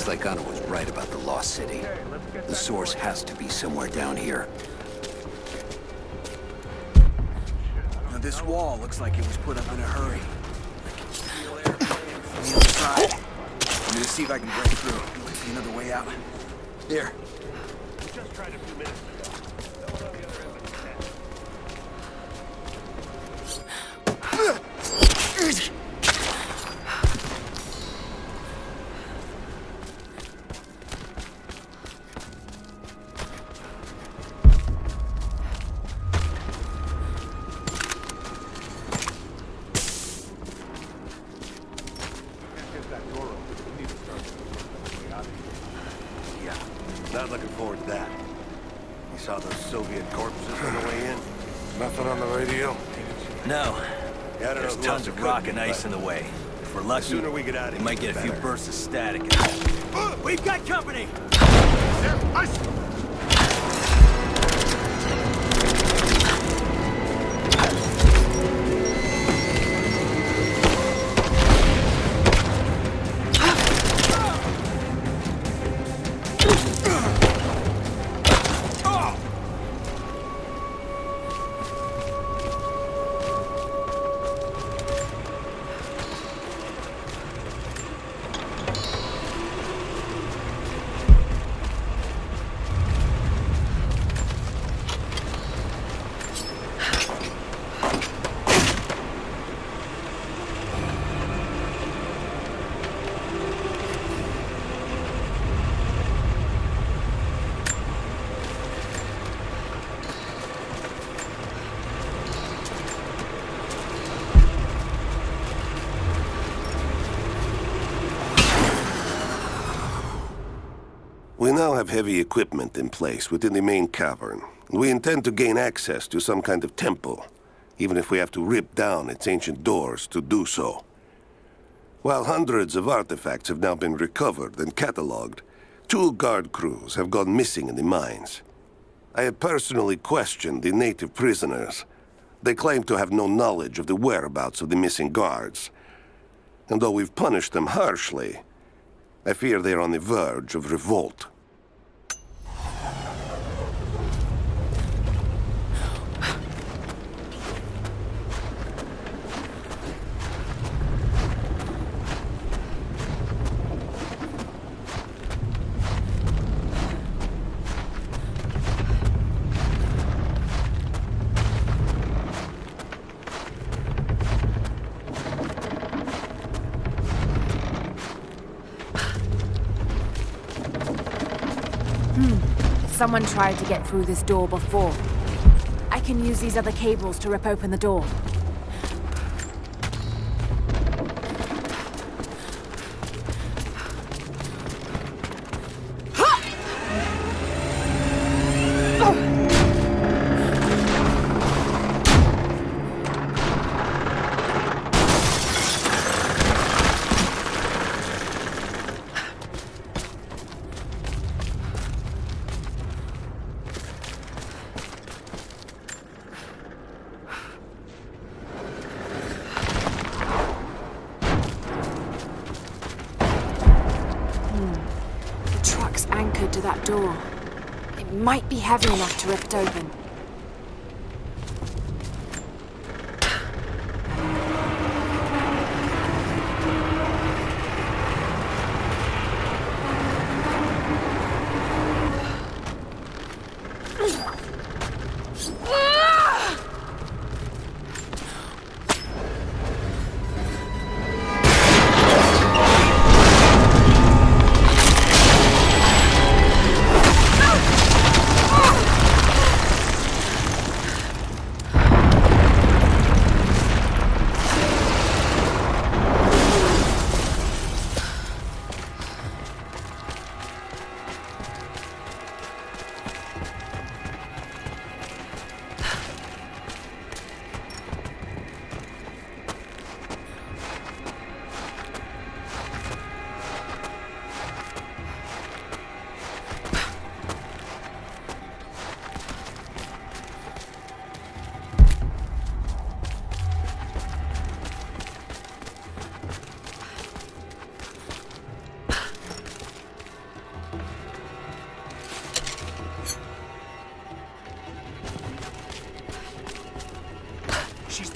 like Anna was right about the Lost City. The source has to be somewhere down here. Now this wall looks like it was put up in a hurry. I can feel air coming from the other side. I'm gonna see if I can break through. There might be another way out. Here. We just tried a few minutes ago. No one on the other end but Ted. Not looking forward to that. You saw those Soviet corpses on the way in? Nothing on the radio? No. Yeah, I don't know There's who tons else of it rock could and be, ice but in the way. If we're lucky, the sooner we get out of we here, might get a few better. bursts of static. We've got company! We now have heavy equipment in place within the main cavern. We intend to gain access to some kind of temple, even if we have to rip down its ancient doors to do so. While hundreds of artifacts have now been recovered and catalogued, 2 guard crews have gone missing in the mines. I have personally questioned the native prisoners. They claim to have no knowledge of the whereabouts of the missing guards. And though we've punished them harshly, I fear they're on the verge of revolt. Someone tried to get through this door before. I can use these other cables to rip open the door. Anchored to that door. It might be heavy enough to rip it open.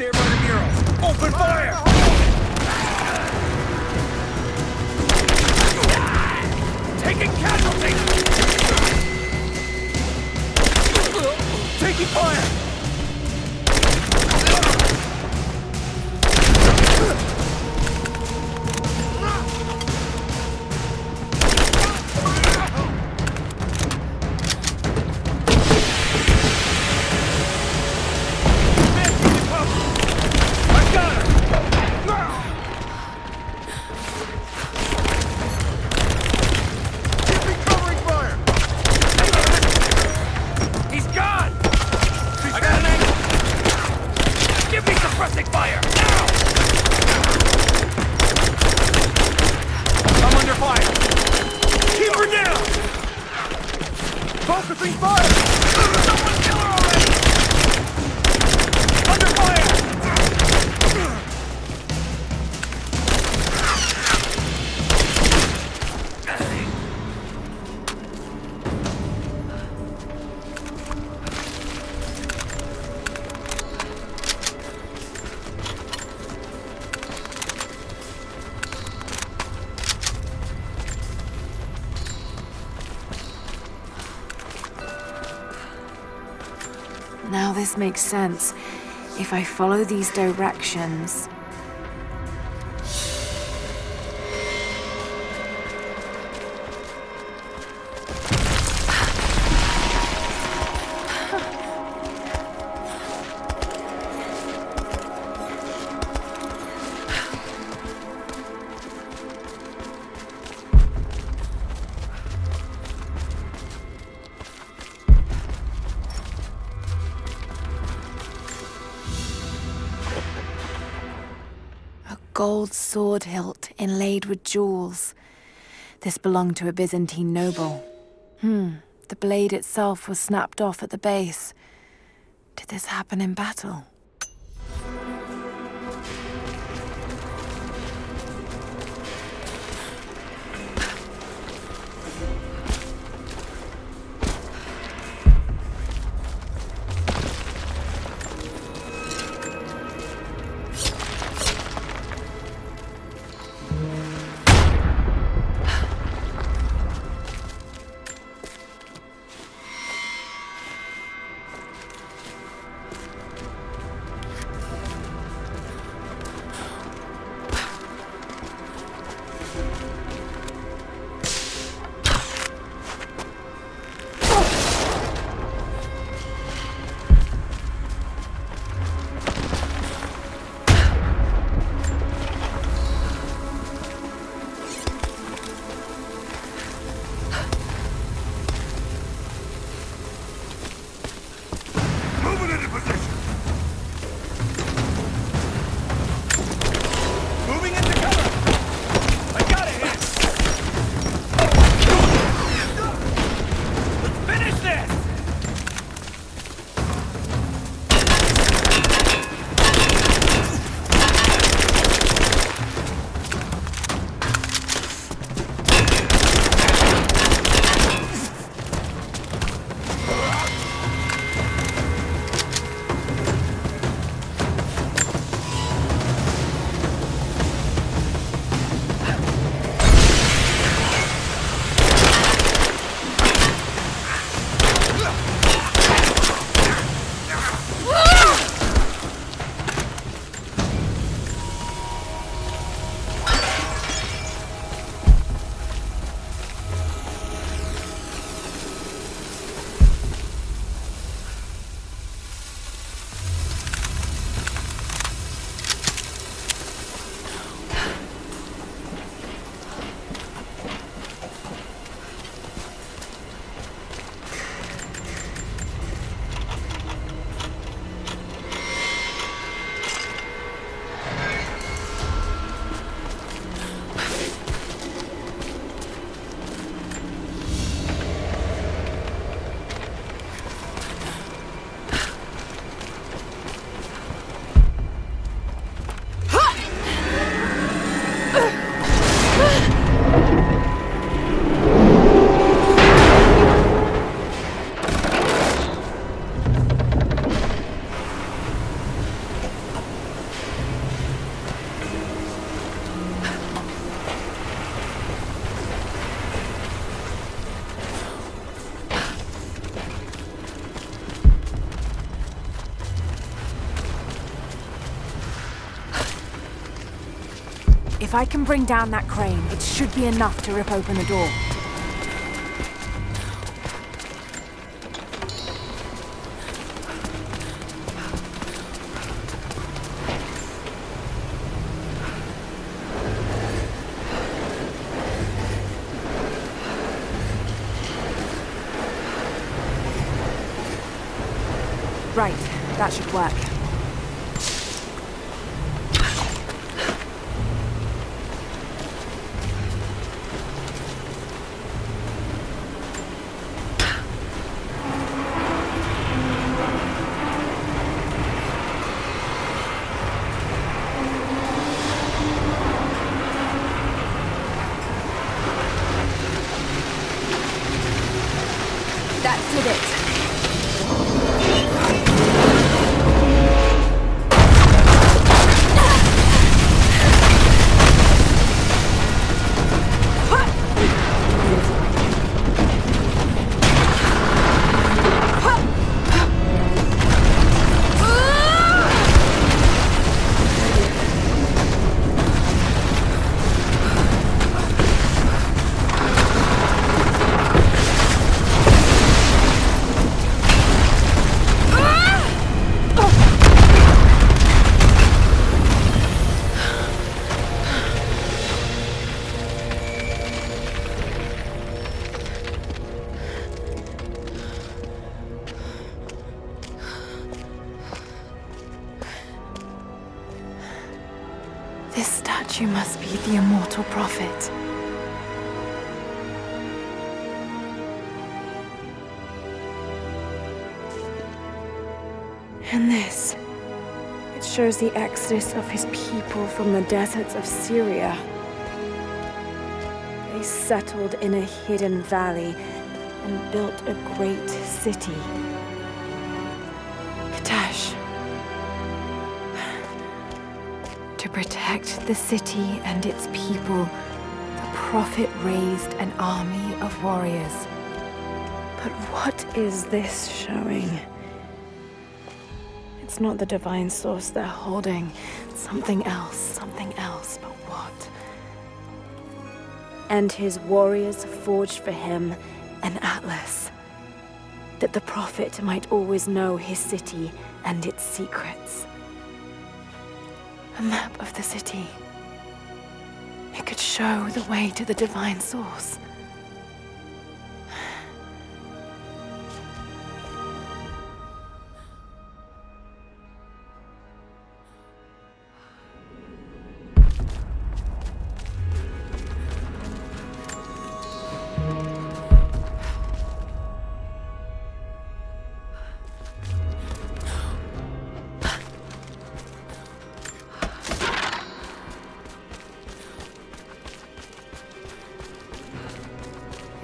Stand by the mural. Open fire! Taking casualties! Taking fire! Focusing fire! Someone kill her already! Under fire! Now this makes sense. If I follow these directions... Gold sword hilt inlaid with jewels. This belonged to a Byzantine noble. The blade itself was snapped off at the base. Did this happen in battle? If I can bring down that crane, it should be enough to rip open the door. Right, that should work. That did it. This statue must be the immortal prophet. And this, it shows the exodus of his people from the deserts of Syria. They settled in a hidden valley and built a great city. Katash. To protect the city and its people, the prophet raised an army of warriors. But what is this showing? It's not the divine source they're holding. Something else, but what? And his warriors forged for him an atlas, that the prophet might always know his city and its secrets. A map of the city. It could show the way to the divine source.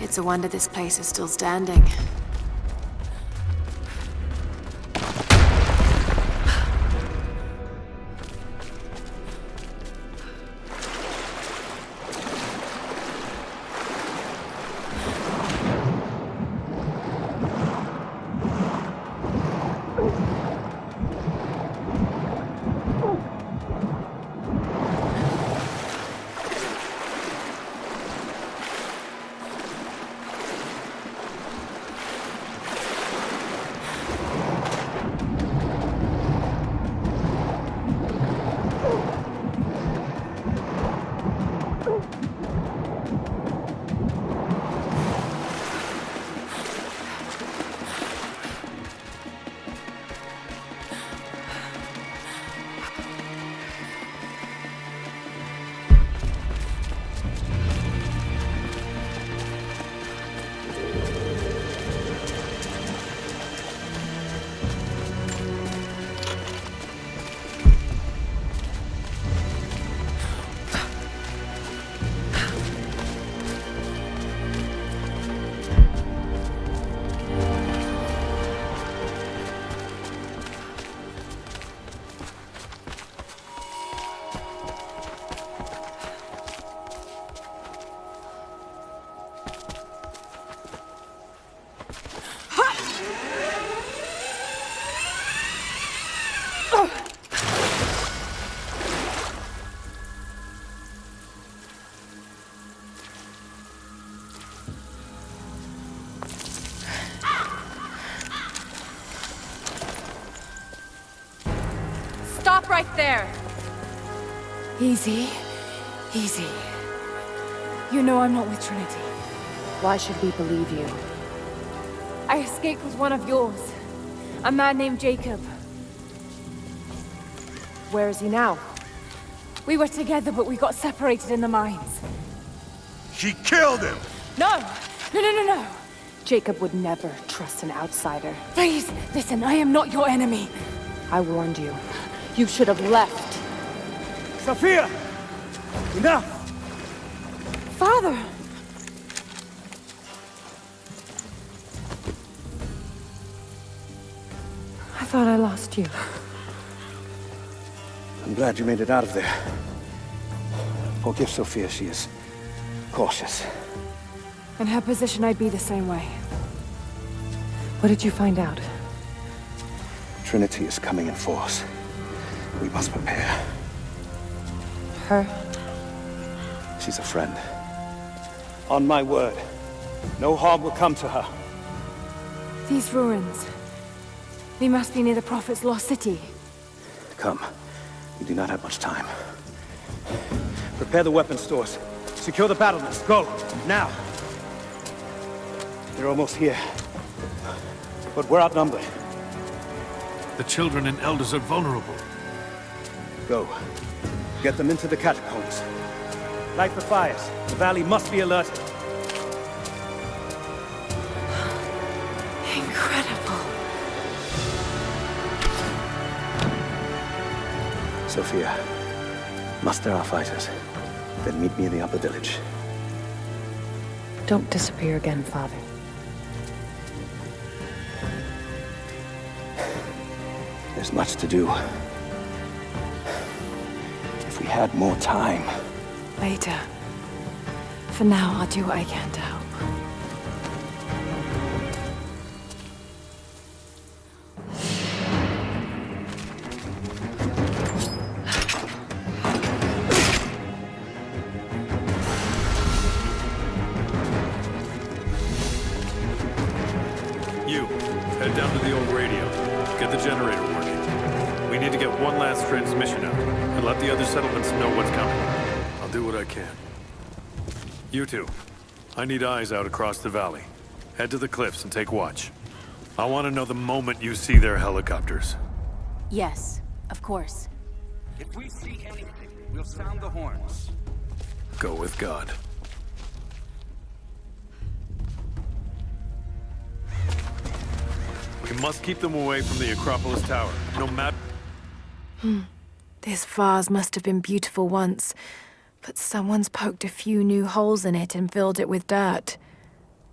It's a wonder this place is still standing. right there! Easy. Easy. You know I'm not with Trinity. Why should we believe you? I escaped with one of yours. A man named Jacob. Where is he now? We were together, but we got separated in the mines. She killed him! No! No! Jacob would never trust an outsider. Please, listen, I am not your enemy. I warned you. You should have left. Sofia! Enough! Father! I thought I lost you. I'm glad you made it out of there. Forgive Sofia, she is cautious. In her position, I'd be the same way. What did you find out? Trinity is coming in force. We must prepare. Her? She's a friend. On my word, no harm will come to her. These ruins. They must be near the Prophet's lost city. Come. We do not have much time. Prepare the weapon stores. Secure the battlements. Go! Now! They're almost here. But we're outnumbered. The children and elders are vulnerable. Go. Get them into the catacombs. Light the fires. The valley must be alerted. Incredible. Sofia, muster our fighters. Then meet me in the upper village. Don't disappear again, Father. There's much to do. If we had more time. Later. For now, I'll do what I can to help. You, head down to the old radio. Get the generator working. We need to get one last transmission out, and let the other settlements know what's coming. I'll do what I can. You two, I need eyes out across the valley. Head to the cliffs and take watch. I want to know the moment you see their helicopters. Yes, of course. If we see anything, we'll sound the horns. Go with God. We must keep them away from the Acropolis Tower, no matter... This vase must have been beautiful once, but someone's poked a few new holes in it and filled it with dirt.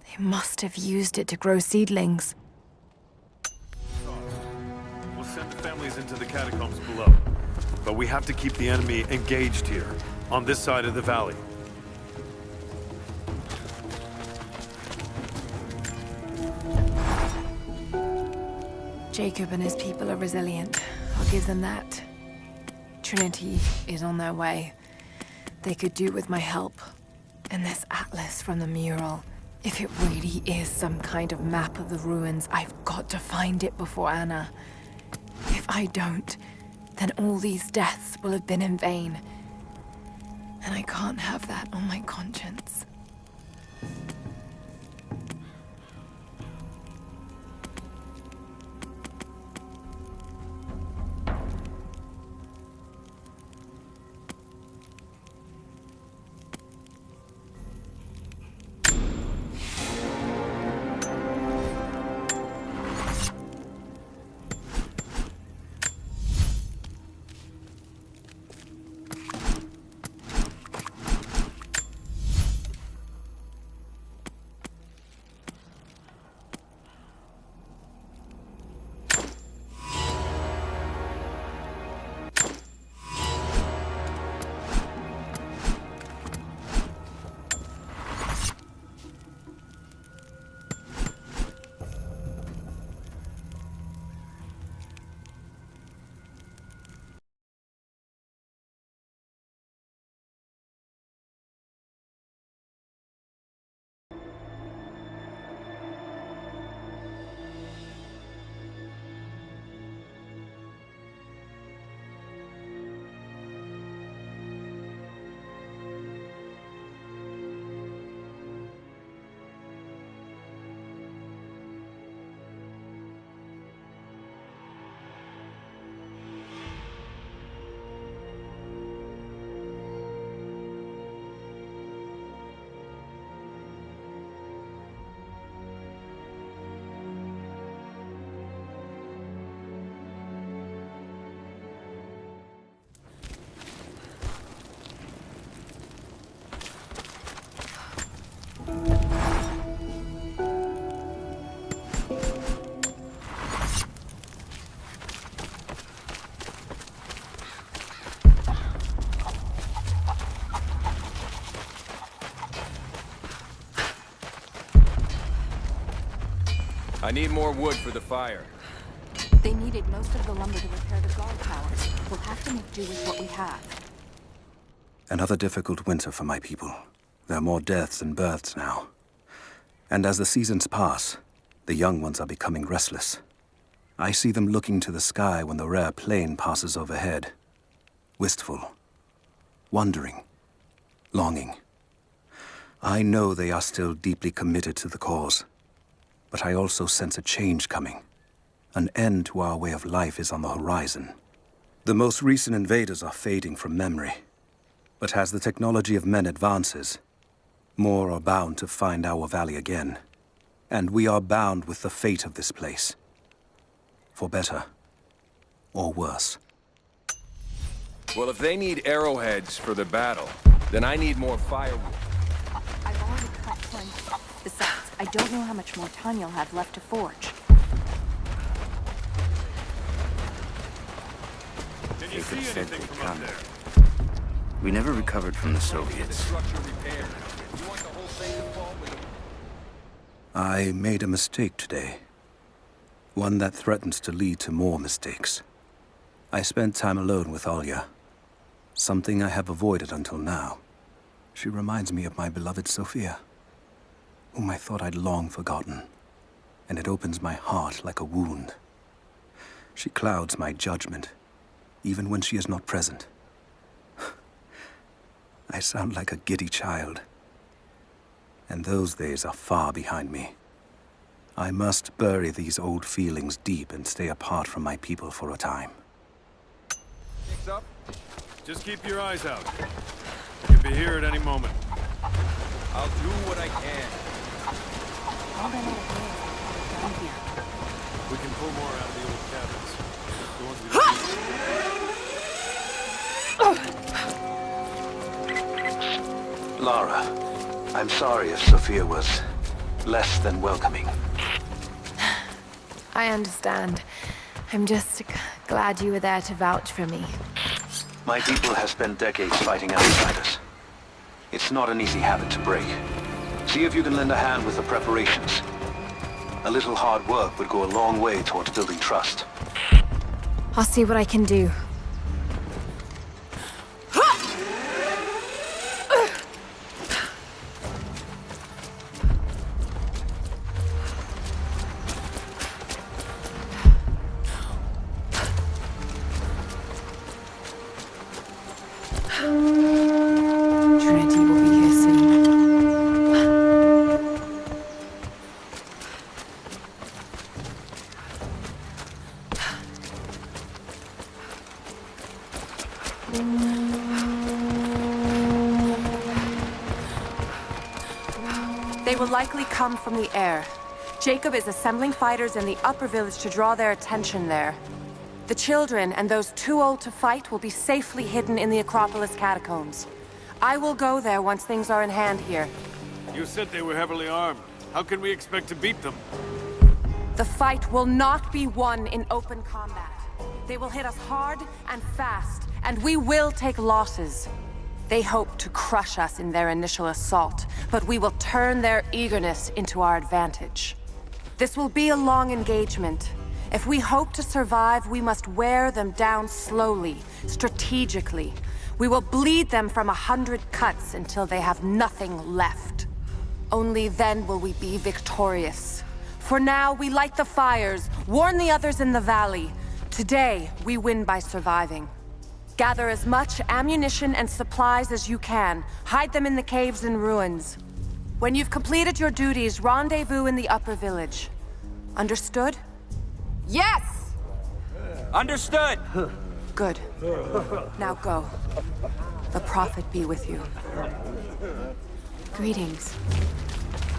They must have used it to grow seedlings. We'll send the families into the catacombs below. But we have to keep the enemy engaged here, on this side of the valley. Jacob and his people are resilient. I'll give them that. Trinity is on their way. They could do with my help. And this atlas from the mural. If it really is some kind of map of the ruins, I've got to find it before Anna. If I don't, then all these deaths will have been in vain. And I can't have that on my conscience. I need more wood for the fire. They needed most of the lumber to repair the guard towers. We'll have to make do with what we have. Another difficult winter for my people. There are more deaths than births now. And as the seasons pass, the young ones are becoming restless. I see them looking to the sky when the rare plane passes overhead. Wistful. Wondering. Longing. I know they are still deeply committed to the cause. But I also sense a change coming. An end to our way of life is on the horizon. The most recent invaders are fading from memory. But as the technology of men advances, more are bound to find our valley again. And we are bound with the fate of this place. For better or worse. Well, if they need arrowheads for the battle, then I need more firewood. I've already cut plenty. Besides, I don't know how much more time you'll have left to forge. Can you see anything from up there? We never recovered from the Soviets. I made a mistake today. One that threatens to lead to more mistakes. I spent time alone with Olya. Something I have avoided until now. She reminds me of my beloved Sofia, whom I thought I'd long forgotten. And it opens my heart like a wound. She clouds my judgment, even when she is not present. I sound like a giddy child. And those days are far behind me. I must bury these old feelings deep and stay apart from my people for a time. Picks up. Just keep your eyes out. They could be here at any moment. I'll do what I can. All that other days down here. We can pull more out of the old cabins. The ones we don't need. Lara, I'm sorry if Sofia was less than welcoming. I understand. I'm just glad you were there to vouch for me. My people have spent decades fighting outsiders. It's not an easy habit to break. See if you can lend a hand with the preparations. A little hard work would go a long way towards building trust. I'll see what I can do. Trinity will be here soon. They will likely come from the air. Jacob is assembling fighters in the upper village to draw their attention there. The children and those too old to fight will be safely hidden in the Acropolis catacombs. I will go there once things are in hand here. You said they were heavily armed. How can we expect to beat them? The fight will not be won in open combat. They will hit us hard and fast, and we will take losses. They hope to crush us in their initial assault, but we will turn their eagerness into our advantage. This will be a long engagement. If we hope to survive, we must wear them down slowly, strategically. We will bleed them from 100 cuts until they have nothing left. Only then will we be victorious. For now, we light the fires, warn the others in the valley. Today, we win by surviving. Gather as much ammunition and supplies as you can. Hide them in the caves and ruins. When you've completed your duties, rendezvous in the upper village. Understood? Yes! Understood! Good. Now go. The Prophet be with you. Greetings.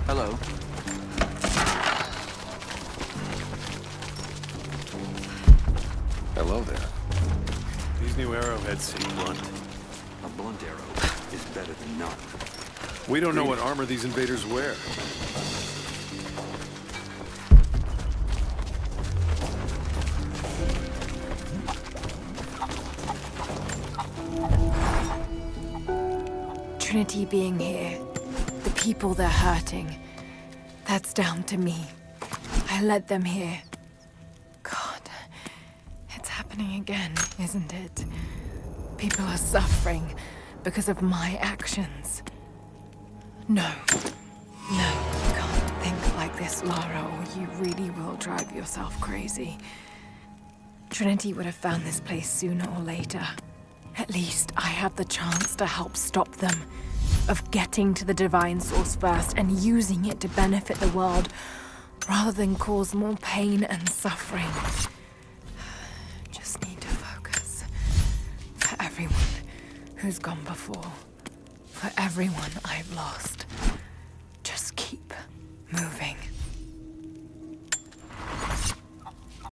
Hello. Hello there. These new arrowheads seem blunt. A blunt arrow is better than none. We don't know what armor these invaders wear. Trinity being here, the people they're hurting, that's down to me. I led them here. God, it's happening again, isn't it? People are suffering because of my actions. No. No, you can't think like this, Lara, or you really will drive yourself crazy. Trinity would have found this place sooner or later. At least I have the chance to help stop them. Of getting to the Divine Source first and using it to benefit the world, rather than cause more pain and suffering. Just need to focus. For everyone who's gone before. For everyone I've lost.